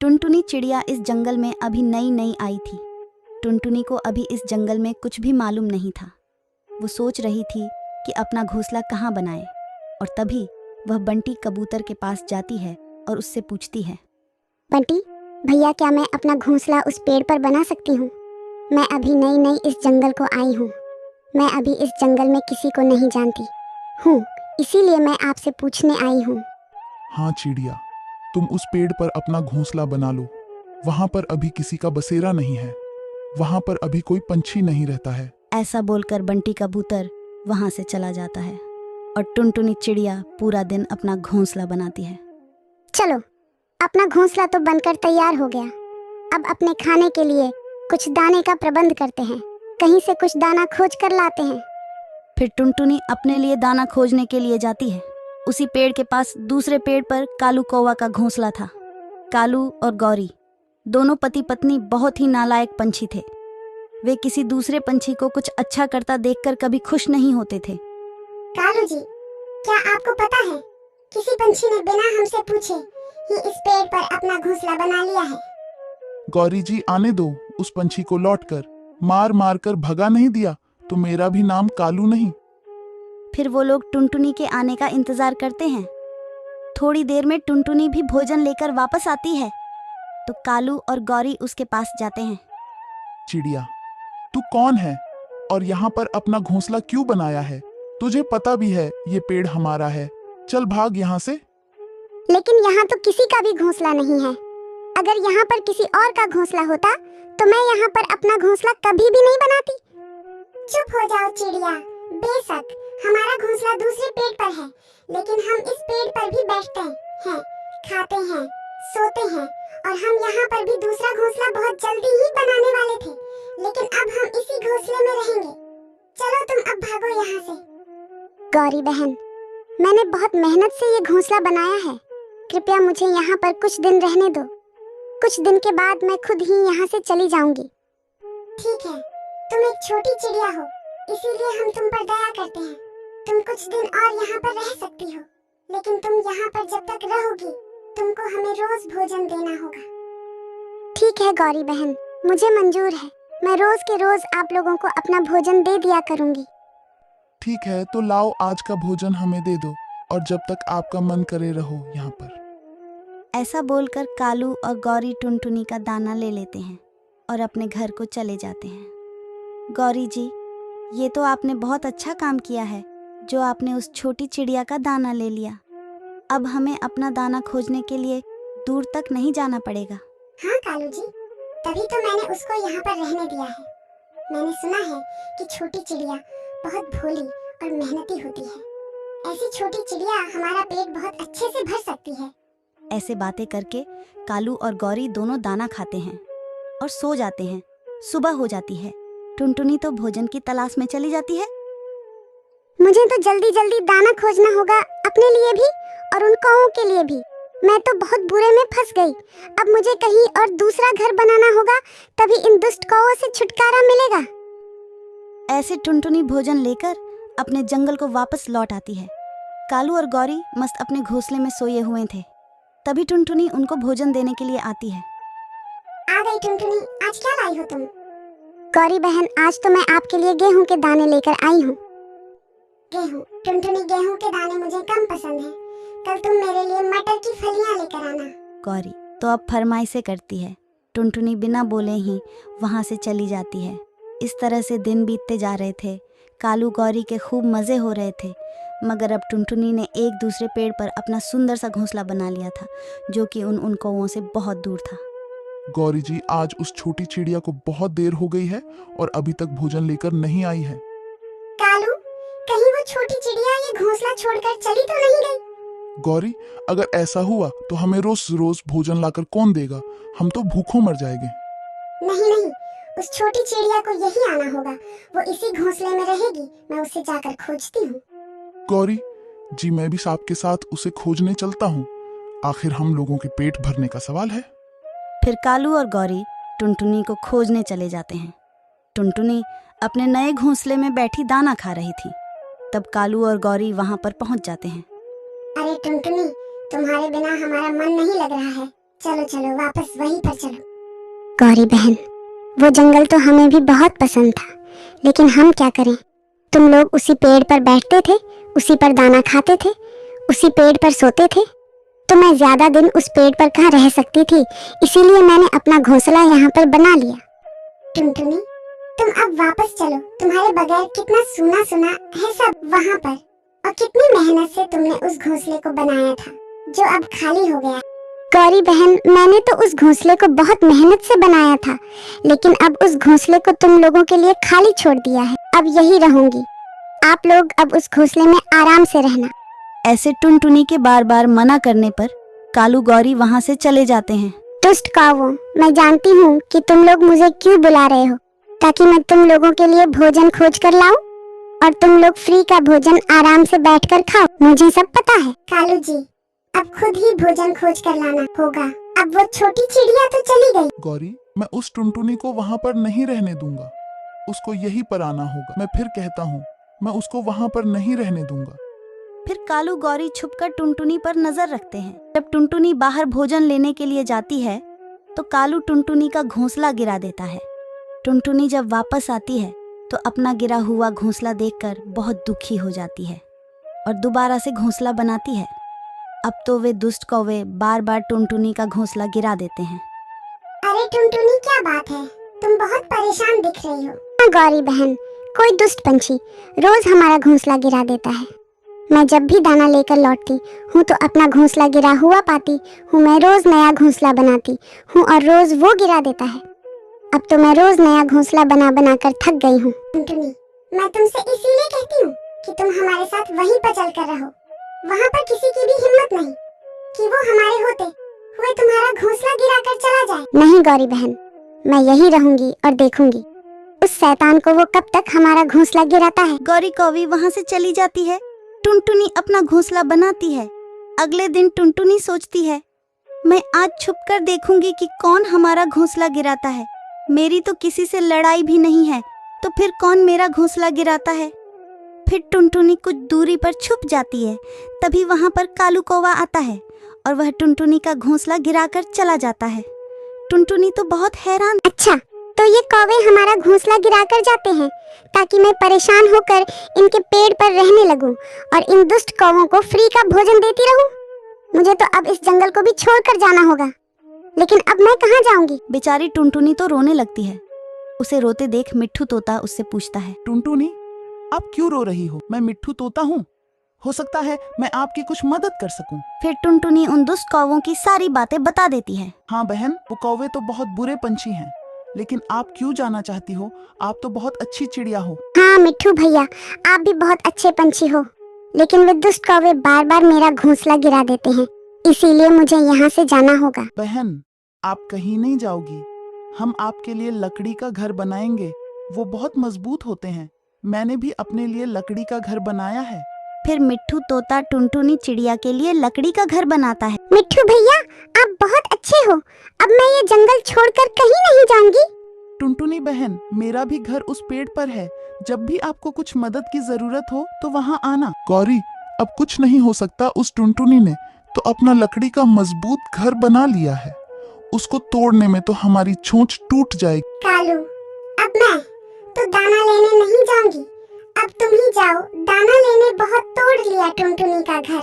टुनटुनी चिड़िया इस जंगल में अभी नई नई आई थी। टुनटुनी को अभी इस जंगल में कुछ भी मालूम नहीं था। वो सोच रही थी कि अपना घोंसला कहाँ बनाए, और तभी वह बंटी कबूतर के पास जाती है और उससे पूछती है, बंटी भैया, क्या मैं अपना घोंसला उस पेड़ पर बना सकती हूँ? मैं अभी नई नई इस जंगल को आई हूँ। मैं अभी इस जंगल में किसी को नहीं जानती हूँ, इसीलिए मैं आपसे पूछने आई हूँ। हाँ चिड़िया, तुम उस पेड़ पर अपना घोंसला बना लो। वहाँ पर अभी किसी का बसेरा नहीं है, वहाँ पर अभी कोई पंछी नहीं रहता है। ऐसा बोलकर बंटी कबूतर वहाँ से चला जाता है और टुनटुनी चिड़िया पूरा दिन अपना घोंसला बनाती है। चलो, अपना घोंसला तो बनकर तैयार हो गया। अब अपने खाने के लिए कुछ दाने का प्रबंध करते हैं। कहीं से कुछ दाना खोज कर लाते हैं। फिर टुनटुनी अपने लिए दाना खोजने के लिए जाती है। उसी पेड़ के पास दूसरे पेड़ पर कालू कौवा का घोंसला था। कालू और गौरी दोनों पति पत्नी बहुत ही नालायक पंछी थे। वे किसी दूसरे पंछी को कुछ अच्छा करता देखकर कभी खुश नहीं होते थे। कालू जी, क्या आपको पता है, किसी पंछी ने बिना हमसे पूछे ही इस पेड़ पर अपना घोंसला बना लिया है। गौरी जी, आने दो। उस पंछी को लौटकर मार मार कर भगा नहीं दिया तो मेरा भी नाम कालू नहीं। फिर वो लोग टुनटुनी के आने का इंतजार करते हैं। थोड़ी देर में टुनटुनी भी भोजन लेकर वापस आती है तो कालू और गौरी उसके पास जाते हैं। चिड़िया, तू कौन है और यहाँ पर अपना घोंसला क्यों बनाया है? तुझे पता भी है ये पेड़ हमारा है। चल भाग यहाँ से। लेकिन यहाँ तो किसी का भी घोंसला नहीं है। अगर यहाँ पर किसी और का घोंसला होता तो मैं यहाँ पर अपना घोंसला कभी भी नहीं बनाती। चुप हो जाओ चिड़िया। बेशक हमारा घोंसला दूसरे पेड़ पर है, लेकिन हम इस पेड़ पर भी बैठते हैं, खाते हैं, सोते हैं, और हम यहाँ पर भी दूसरा घोंसला बहुत जल्दी ही बनाने वाले थे, लेकिन अब हम इसी घोंसले में रहेंगे। चलो तुम अब भागो यहाँ से। गौरी बहन, मैंने बहुत मेहनत से ये घोंसला बनाया है। कृपया मुझे यहाँ पर कुछ दिन रहने दो। कुछ दिन के बाद मैं खुद ही यहाँ से चली जाऊंगी। ठीक है, तुम एक छोटी चिड़िया हो, इसीलिए हम तुम पर दया करते हैं। तुम कुछ दिन और यहाँ पर रह सकती हो, लेकिन तुम यहाँ पर जब तक रहोगी तुमको हमें रोज भोजन देना होगा। ठीक है गौरी बहन, मुझे मंजूर है। मैं रोज के रोज आप लोगों को अपना भोजन दे दिया करूंगी। ठीक है, तो लाओ आज का भोजन हमें दे दो, और जब तक आपका मन करे रहो यहाँ पर। ऐसा बोलकर कालू और गौरी टुनटुनी का दाना ले लेते हैं और अपने घर को चले जाते हैं। गौरी जी, ये तो आपने बहुत अच्छा काम किया है जो आपने उस छोटी चिड़िया का दाना ले लिया। अब हमें अपना दाना खोजने के लिए दूर तक नहीं जाना पड़ेगा। हाँ कालू जी, तभी तो मैंने उसको यहाँ पर रहने दिया है। मैंने सुना है कि छोटी चिड़िया बहुत भोली और मेहनती होती है। ऐसी छोटी चिड़िया हमारा पेट बहुत अच्छे से भर सकती है। ऐसे बातें करके कालू और गौरी दोनों दाना खाते हैं और सो जाते हैं। सुबह हो जाती है। टुनटुनी तो भोजन की तलाश में चली जाती है। मुझे तो जल्दी जल्दी दाना खोजना होगा, अपने लिए भी और उन कौओं के लिए भी। मैं तो बहुत बुरे में फंस गई। अब मुझे कहीं और दूसरा घर बनाना होगा, तभी इन दुष्ट कौओं से छुटकारा मिलेगा। ऐसे टुनटुनी भोजन लेकर अपने जंगल को वापस लौट आती है। कालू और गौरी मस्त अपने घोंसले में सोए हुए थे। तभी टुनटुनी उनको भोजन देने के लिए आती है। आ गई टुनटुनी, आज क्या लाई हो तुम? गौरी बहन, आज तो मैं आपके लिए गेहूं के दाने लेकर आई हूँ। गेहूं? टुनटुनी, गेहूं के दाने मुझे कम पसंद हैं। कल तुम मेरे लिए मटर की फलियां लेकर आना। गौरी तो अब फरमाइशें करती है। टुनटुनी बिना बोले ही वहाँ से चली जाती है। इस तरह से दिन बीतते जा रहे थे। कालू गौरी के खूब मज़े हो रहे थे, मगर अब टुनटुनी ने एक दूसरे पेड़ पर अपना सुंदर सा घोंसला बना लिया था, जो कि उन कौवों से बहुत दूर था। गौरी जी, आज उस छोटी चिड़िया को बहुत देर हो गई है और अभी तक भोजन लेकर नहीं आई है। कालू, कहीं वो छोटी चिड़िया ये घोंसला छोड़कर चली तो नहीं गई? गौरी, अगर ऐसा हुआ तो हमें रोज रोज भोजन लाकर कौन देगा? हम तो भूखों मर जाएंगे। नहीं नहीं, उस छोटी चिड़िया को यही आना होगा। वो इसी घोंसले में रहेगी। मैं उसे जाकर खोजती हूँ। गौरी जी, मैं भी आपके साथ उसे खोजने चलता हूँ। आखिर हम लोगों के पेट भरने का सवाल है। फिर कालू और गौरी टुनटुनी को खोजने चले जाते हैं। टुनटुनी अपने नए घोंसले में बैठी दाना खा रही थी। तब कालू और गौरी वहाँ पर पहुँच जाते हैं। अरे टुनटुनी, तुम्हारे बिना हमारा मन नहीं लग रहा है। चलो चलो वापस वहीं पर चलो। गौरी बहन, वो जंगल तो हमें भी बहुत पसंद था, लेकिन हम क्या करें। तुम लोग उसी पेड़ पर बैठते थे, उसी पर दाना खाते थे, उसी पेड़ पर सोते थे, तो मैं ज्यादा दिन उस पेड़ पर कहाँ रह सकती थी, इसीलिए मैंने अपना घोंसला यहाँ पर बना लिया। टुनटुनी, तुम अब वापस चलो। तुम्हारे बगैर कितना सूना सूना है सब वहाँ पर, और कितनी मेहनत से तुमने उस घोंसले को बनाया था जो अब खाली हो गया। गौरी बहन, मैंने तो उस घोंसले को बहुत मेहनत से बनाया था, लेकिन अब उस घोंसले को तुम लोगों के लिए खाली छोड़ दिया है। अब यही रहूंगी, आप लोग अब उस घोंसले में आराम से रहना। ऐसे टुनटुनी के बार बार मना करने पर कालू गौरी वहाँ से चले जाते हैं। दुष्ट कौवों, मैं जानती हूँ कि तुम लोग मुझे क्यों बुला रहे हो, ताकि मैं तुम लोगों के लिए भोजन खोज कर लाऊं और तुम लोग फ्री का भोजन आराम से बैठकर खाओ। मुझे सब पता है। कालू जी, अब खुद ही भोजन खोज कर लाना होगा। अब वो छोटी चिड़िया तो चली गई। गौरी, मैं उस टुनटुनी को वहाँ पर नहीं रहने दूंगा, उसको यहीं पर आना होगा। मैं फिर कहता हूँ, मैं उसको वहाँ पर नहीं रहने दूंगा। फिर कालू गौरी छुपकर टुनटुनी पर नजर रखते हैं। जब टुनटुनी बाहर भोजन लेने के लिए जाती है तो कालू टुनटुनी का घोंसला गिरा देता है। टुनटुनी जब वापस आती है तो अपना गिरा हुआ घोंसला देखकर बहुत दुखी हो जाती है और दोबारा से घोंसला बनाती है। अब तो वे दुष्ट कौवे बार बार टुनटुनी का घोंसला गिरा देते हैं। अरे टुनटुनी, क्या बात है, तुम बहुत परेशान दिख रही हो। हाँ गौरी बहन, कोई दुष्ट पंछी रोज हमारा घोंसला गिरा देता है। मैं जब भी दाना लेकर लौटती हूँ तो अपना घोंसला गिरा हुआ पाती हूँ। मैं रोज नया घोंसला बनाती हूँ और रोज वो गिरा देता है। अब तो मैं रोज नया घोंसला बना बना कर थक गई हूँ। टुनटुनी, मैं तुमसे इसीलिए कहती हूँ कि तुम हमारे साथ वहीं पर चल कर रहो। वहाँ पर किसी की भी हिम्मत नहीं कि वो हमारे होते हुए तुम्हारा घोंसला गिरा कर चला जाए। नहीं गौरी बहन, मैं यही रहूंगी और देखूंगी उस शैतान को वो कब तक हमारा घोंसला गिराता है। गौरी कौवी वहाँ से चली जाती है। टुनटुनी अपना घोंसला बनाती है। अगले दिन टुनटुनी सोचती है, मैं आज छुपकर देखूंगी कि कौन हमारा घोंसला गिराता है। मेरी तो किसी से लड़ाई भी नहीं है, तो फिर कौन मेरा घोंसला गिराता है। फिर टुनटुनी कुछ दूरी पर छुप जाती है। तभी वहाँ पर कालू कौवा आता है और वह टुनटुनी का घोंसला गिराकर चला जाता है। टुनटुनी तो बहुत हैरान। अच्छा, तो ये कौवे हमारा घोंसला गिराकर जाते हैं ताकि मैं परेशान होकर इनके पेड़ पर रहने लगूं और इन दुष्ट कौवों को फ्री का भोजन देती रहूं। मुझे तो अब इस जंगल को भी छोड़कर जाना होगा, लेकिन अब मैं कहाँ जाऊंगी। बेचारी टुनटुनी तो रोने लगती है। उसे रोते देख मिट्ठू तोता उससे पूछता है, टुनटुनी, आप क्यों रो रही हो? मैं मिट्ठू तोता हूँ, हो सकता है मैं आपकी कुछ मदद कर सकूं। फिर टुनटुनी उन दुष्ट कौवों की सारी बातें बता देती है। हाँ बहन, वो कौवे तो बहुत बुरे पंछी हैं, लेकिन आप क्यों जाना चाहती हो? आप तो बहुत अच्छी चिड़िया हो। हाँ मिट्ठू भैया, आप भी बहुत अच्छे पंछी हो, लेकिन वे दुष्ट कौवे बार बार मेरा घोंसला गिरा देते हैं, इसीलिए मुझे यहाँ से जाना होगा। बहन, आप कहीं नहीं जाओगी। हम आपके लिए लकड़ी का घर बनाएंगे, वो बहुत मजबूत होते हैं। मैंने भी अपने लिए लकड़ी का घर बनाया है। फिर मिट्ठू तोता टुनटुनी चिड़िया के लिए लकड़ी का घर बनाता है। मिट्ठू भैया, आप बहुत अच्छे हो। अब मैं ये जंगल छोड़कर कहीं नहीं जाऊंगी। टुनटुनी बहन, मेरा भी घर उस पेड़ पर है। जब भी आपको कुछ मदद की जरूरत हो तो वहाँ आना। गौरी, अब कुछ नहीं हो सकता। उस टुनटुनी ने तो अपना लकड़ी का मजबूत घर बना लिया है, उसको तोड़ने में तो हमारी चोंच टूट जाएगी। कालू, अब मैं तो दाना लेने नहीं जाऊंगी। अब तुम ही जाओ, दाना लेने बहुत तोड़ लिया टुनटुनी का घर।